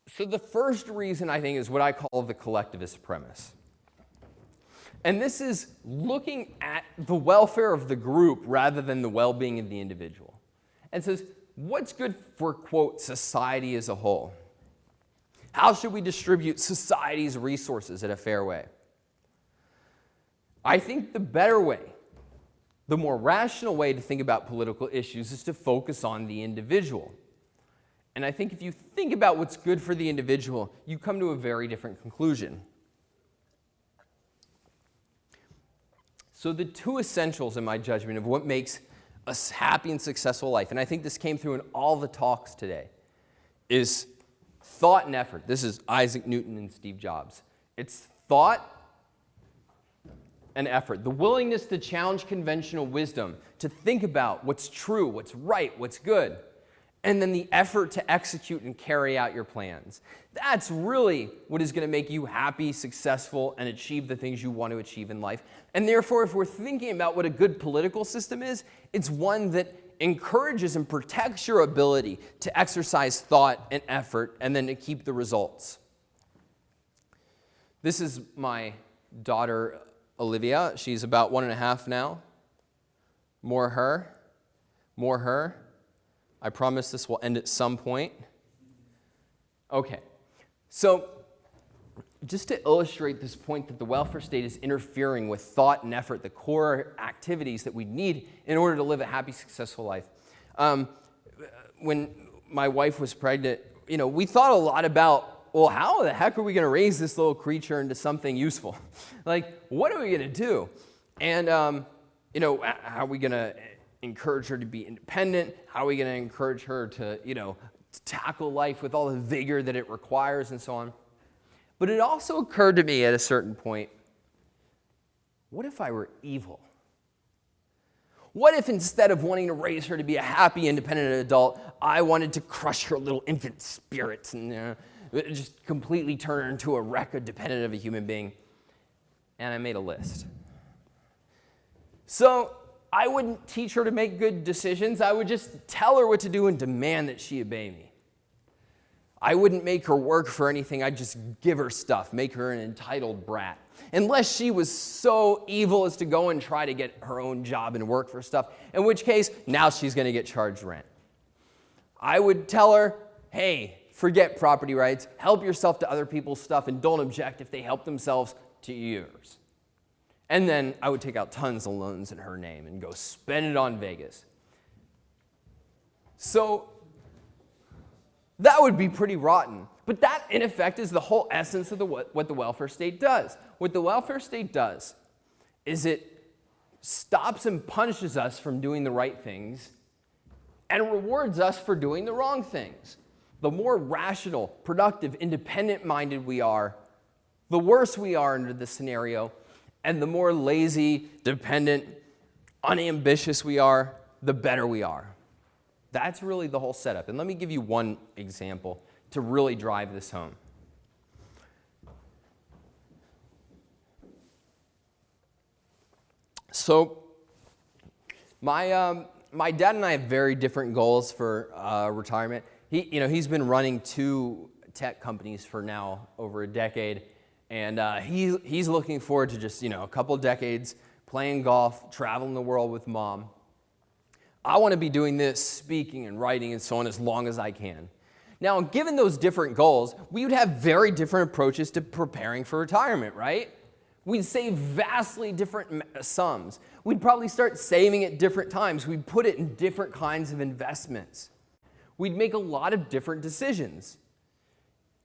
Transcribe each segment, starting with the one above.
So the first reason, I think, is what I call the collectivist premise. And this is looking at the welfare of the group rather than the well-being of the individual. And says, what's good for, quote, society as a whole? How should we distribute society's resources in a fair way? I think the better way, the more rational way to think about political issues is to focus on the individual. And I think if you think about what's good for the individual, you come to a very different conclusion. So the two essentials, in my judgment, of what makes a happy and successful life, and I think this came through in all the talks today, is thought and effort. This is Isaac Newton and Steve Jobs. It's thought and effort. The willingness to challenge conventional wisdom, to think about what's true, what's right, what's good, and then the effort to execute and carry out your plans. That's really what is going to make you happy, successful, and achieve the things you want to achieve in life. And therefore, if we're thinking about what a good political system is, it's one that encourages and protects your ability to exercise thought and effort and then to keep the results. This is my daughter, Olivia. She's about 1.5 now. More her. More her. I promise this will end at some point. Okay. So, just to illustrate this point that the welfare state is interfering with thought and effort, the core activities that we need in order to live a happy, successful life. When my wife was pregnant, we thought a lot about, well, how the heck are we going to raise this little creature into something useful? Like, what are we going to do? And, how are we going to encourage her to be independent? How are we going to encourage her to, to tackle life with all the vigor that it requires and so on? But it also occurred to me at a certain point, what if I were evil? What if instead of wanting to raise her to be a happy, independent adult, I wanted to crush her little infant spirits and just completely turn her into a wreck, a dependent of a human being? And I made a list. So I wouldn't teach her to make good decisions. I would just tell her what to do and demand that she obey me. I wouldn't make her work for anything. I'd just give her stuff, make her an entitled brat. Unless she was so evil as to go and try to get her own job and work for stuff, in which case, now she's going to get charged rent. I would tell her, hey, forget property rights, help yourself to other people's stuff, and don't object if they help themselves to yours. And then I would take out tons of loans in her name and go spend it on Vegas. So that would be pretty rotten. But that, in effect, is the whole essence of what the welfare state does. What the welfare state does is it stops and punishes us from doing the right things and rewards us for doing the wrong things. The more rational, productive, independent-minded we are, the worse we are under this scenario, and the more lazy, dependent, unambitious we are, the better we are. That's really the whole setup. And let me give you one example to really drive this home. So, my dad and I have very different goals for retirement. He's been running 2 tech companies for now over a decade, and he's looking forward to just a couple decades playing golf, traveling the world with Mom. I want to be doing this, speaking and writing and so on, as long as I can. Now, given those different goals, we would have very different approaches to preparing for retirement, right? We'd save vastly different sums. We'd probably start saving at different times. We'd put it in different kinds of investments. We'd make a lot of different decisions.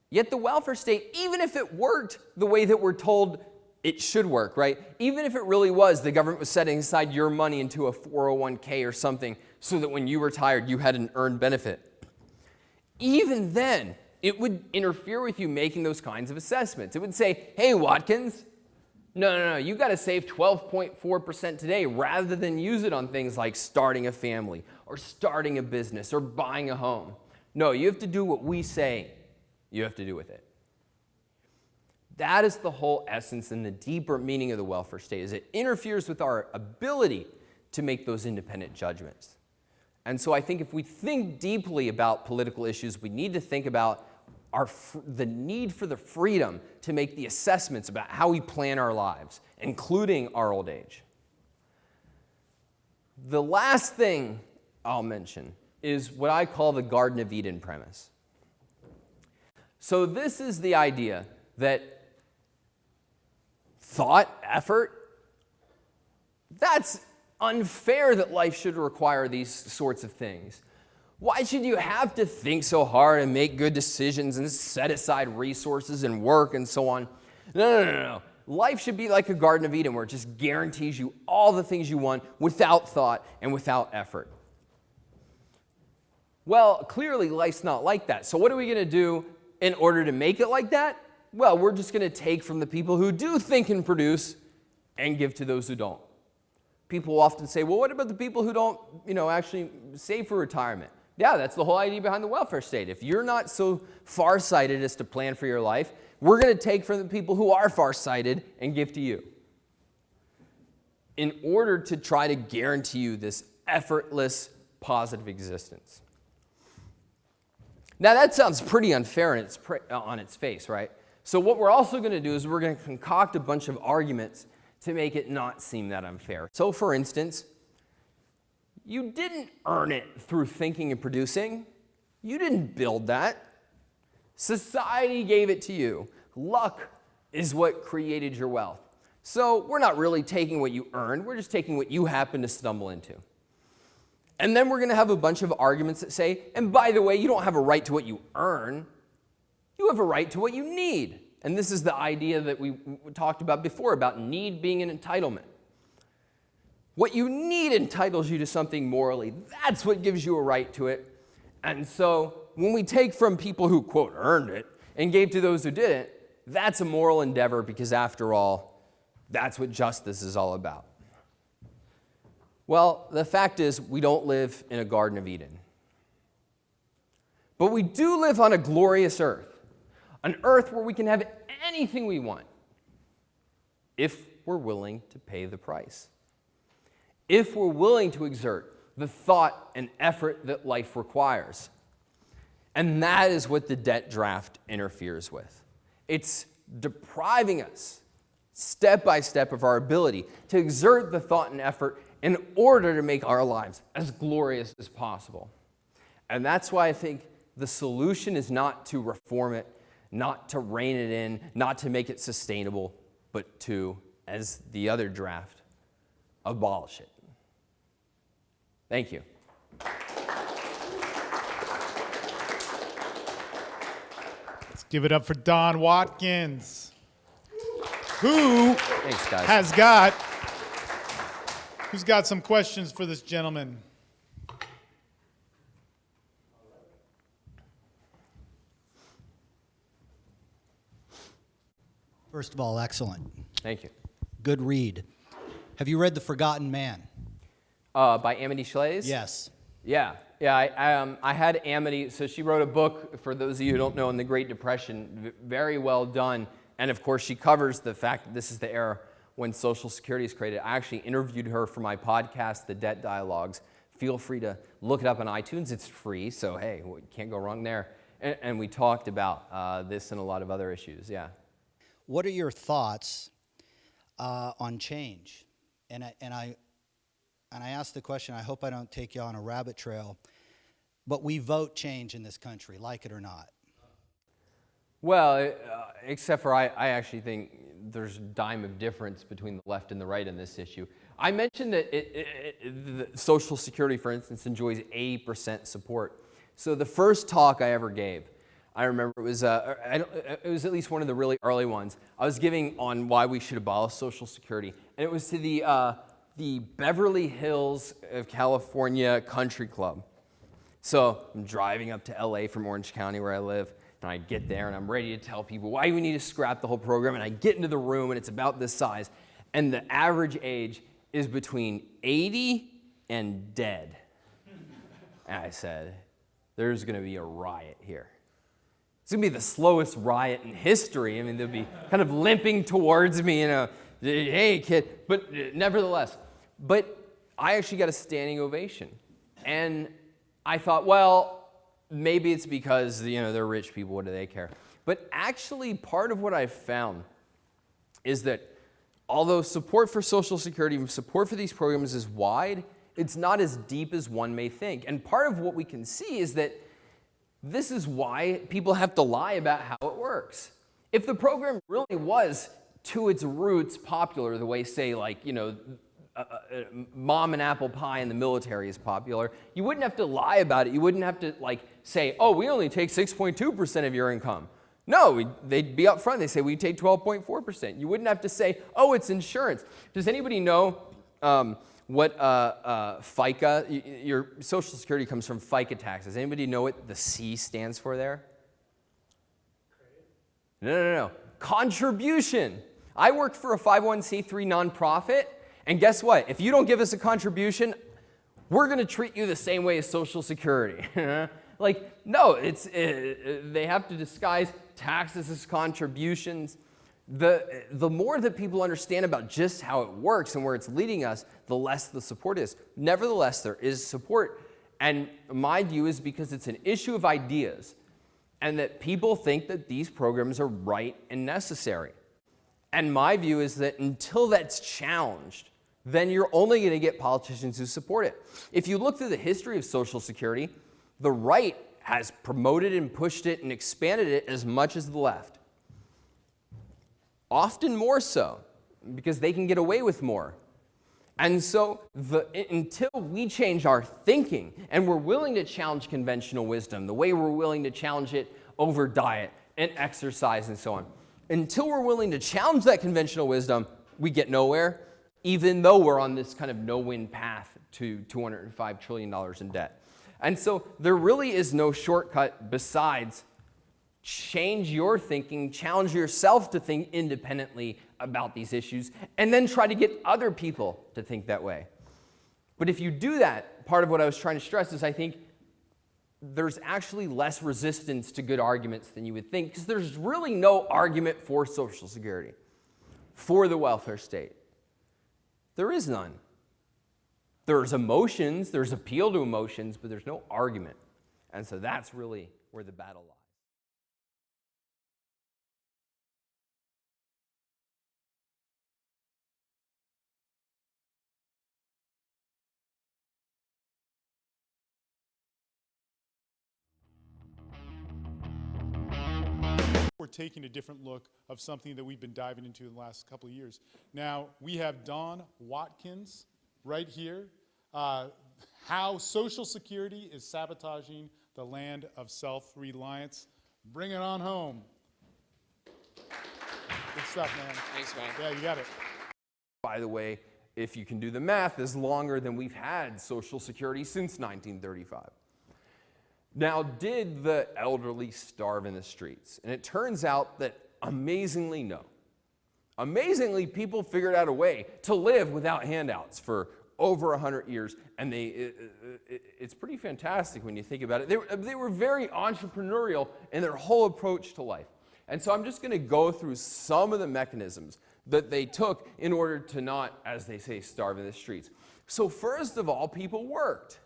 Yet the welfare state, even if it worked the way that we're told it should work, right? Even if it really was, the government was setting aside your money into a 401k or something so that when you retired, you had an earned benefit. Even then, it would interfere with you making those kinds of assessments. It would say, hey, Watkins, no, you got to save 12.4% today rather than use it on things like starting a family or starting a business or buying a home. No, you have to do what we say you have to do with it. That is the whole essence and the deeper meaning of the welfare state, is it interferes with our ability to make those independent judgments. And so I think if we think deeply about political issues, we need to think about the need for the freedom to make the assessments about how we plan our lives, including our old age. The last thing I'll mention is what I call the Garden of Eden premise. So this is the idea that thought, effort, that's unfair that life should require these sorts of things. Why should you have to think so hard and make good decisions and set aside resources and work and so on? No. Life should be like a Garden of Eden where it just guarantees you all the things you want without thought and without effort. Well, clearly life's not like that. So what are we going to do in order to make it like that? Well, we're just going to take from the people who do think and produce and give to those who don't. People often say, well, what about the people who don't, actually save for retirement? Yeah, that's the whole idea behind the welfare state. If you're not so far-sighted as to plan for your life, we're going to take from the people who are far-sighted and give to you in order to try to guarantee you this effortless, positive existence. Now, that sounds pretty unfair on its face, right? So what we're also going to do is we're going to concoct a bunch of arguments to make it not seem that unfair. So, for instance, you didn't earn it through thinking and producing. You didn't build that. Society gave it to you. Luck is what created your wealth. So we're not really taking what you earned. We're just taking what you happen to stumble into. And then we're going to have a bunch of arguments that say, and by the way, you don't have a right to what you earn. You have a right to what you need. And this is the idea that we talked about before about need being an entitlement. What you need entitles you to something morally. That's what gives you a right to it. And so when we take from people who, quote, earned it and gave to those who didn't, that's a moral endeavor because, after all, that's what justice is all about. Well, the fact is we don't live in a Garden of Eden. But we do live on a glorious earth, an earth where we can have anything we want if we're willing to pay the price. If we're willing to exert the thought and effort that life requires. And that is what the debt draft interferes with. It's depriving us, step by step, of our ability to exert the thought and effort in order to make our lives as glorious as possible. And that's why I think the solution is not to reform it, not to rein it in, not to make it sustainable, but to, as the other draft, abolish it. Thank you. Let's give it up for Don Watkins, who Thanks, guys. Who's got some questions for this gentleman? First of all, excellent. Thank you. Good read. Have you read The Forgotten Man? By Amity Shlaes? Yes. Yeah. I had Amity, so she wrote a book, for those of you who don't know, in the Great Depression, very well done. And of course, she covers the fact that this is the era when Social Security is created. I actually interviewed her for my podcast, The Debt Dialogues. Feel free to look it up on iTunes. It's free, so hey, you can't go wrong there. And we talked about this and a lot of other issues, yeah. What are your thoughts on change? And I asked the question, I hope I don't take you on a rabbit trail, but we vote change in this country, like it or not. Well, except for I actually think there's a dime of difference between the left and the right on this issue. I mentioned that the Social Security, for instance, enjoys 80% support. So the first talk I ever gave, I remember it was at least one of the really early ones. I was giving on why we should abolish Social Security, and it was to the Beverly Hills of California Country Club. So I'm driving up to LA from Orange County where I live, and I get there and I'm ready to tell people why we need to scrap the whole program, and I get into the room and it's about this size, and the average age is between 80 and dead. And I said, there's gonna be a riot here. It's gonna be the slowest riot in history. I mean, they'll be kind of limping towards me, hey kid, but nevertheless. But I actually got a standing ovation. And I thought, well, maybe it's because, they're rich people, what do they care? But actually, part of what I've found is that although support for Social Security and support for these programs is wide, it's not as deep as one may think. And part of what we can see is that this is why people have to lie about how it works. If the program really was, to its roots, popular, the way, say, mom and apple pie in the military is popular, you wouldn't have to lie about it. You wouldn't have to, say, oh, we only take 6.2% of your income. No, they'd be up front. They say, we take 12.4%. You wouldn't have to say, oh, it's insurance. Does anybody know what FICA, your Social Security comes from FICA taxes. Anybody know what the C stands for there? No. Contribution. I worked for a 501c3 nonprofit, and guess what? If you don't give us a contribution, we're going to treat you the same way as Social Security. No, they have to disguise taxes as contributions. The more that people understand about just how it works and where it's leading us, the less the support is. Nevertheless, there is support. And my view is because it's an issue of ideas and that people think that these programs are right and necessary. And my view is that until that's challenged, then you're only going to get politicians who support it. If you look through the history of Social Security, the right has promoted and pushed it and expanded it as much as the left. Often more so, because they can get away with more. And so until we change our thinking and we're willing to challenge conventional wisdom, the way we're willing to challenge it over diet and exercise and so on, until we're willing to challenge that conventional wisdom, we get nowhere, even though we're on this kind of no-win path to $205 trillion in debt. And so there really is no shortcut besides change your thinking, challenge yourself to think independently about these issues, and then try to get other people to think that way. But if you do that, part of what I was trying to stress is I think there's actually less resistance to good arguments than you would think, because there's really no argument for Social Security, for the welfare state. There is none. There's emotions, there's appeal to emotions, but there's no argument. And so that's really where the battle lies. We're taking a different look of something that we've been diving into in the last couple of years. Now, we have Don Watkins right here. How Social Security is sabotaging the land of self-reliance. Bring it on home. Good stuff, man. Thanks, man. Yeah, you got it. By the way, if you can do the math, is longer than we've had Social Security since 1935. Now, did the elderly starve in the streets? And it turns out that amazingly, no. Amazingly, people figured out a way to live without handouts for over 100 years, and it's pretty fantastic when you think about it. They were very entrepreneurial in their whole approach to life. And so I'm just going to go through some of the mechanisms that they took in order to not, as they say, starve in the streets. So first of all, people worked.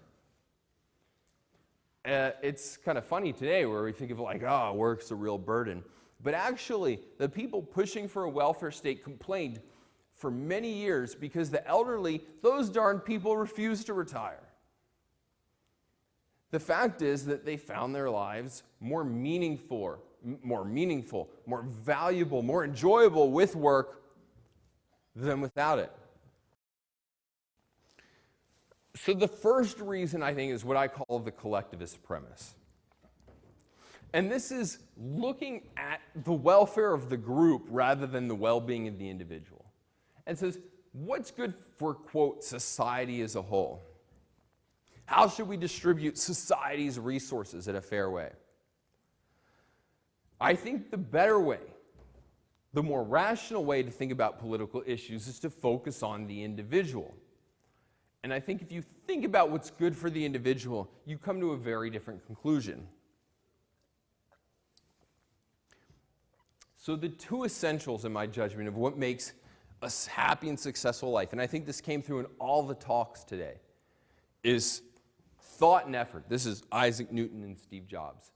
It's kind of funny today where we think of work's a real burden. But actually, the people pushing for a welfare state complained for many years because the elderly, those darn people refused to retire. The fact is that they found their lives more meaningful, more valuable, more enjoyable with work than without it. So the first reason, I think, is what I call the collectivist premise. And this is looking at the welfare of the group rather than the well-being of the individual. And says, what's good for, quote, society as a whole? How should we distribute society's resources in a fair way? I think the better way, the more rational way to think about political issues is to focus on the individual. And I think if you think about what's good for the individual, you come to a very different conclusion. So the two essentials, in my judgment, of what makes a happy and successful life, and I think this came through in all the talks today, is thought and effort. This is Isaac Newton and Steve Jobs.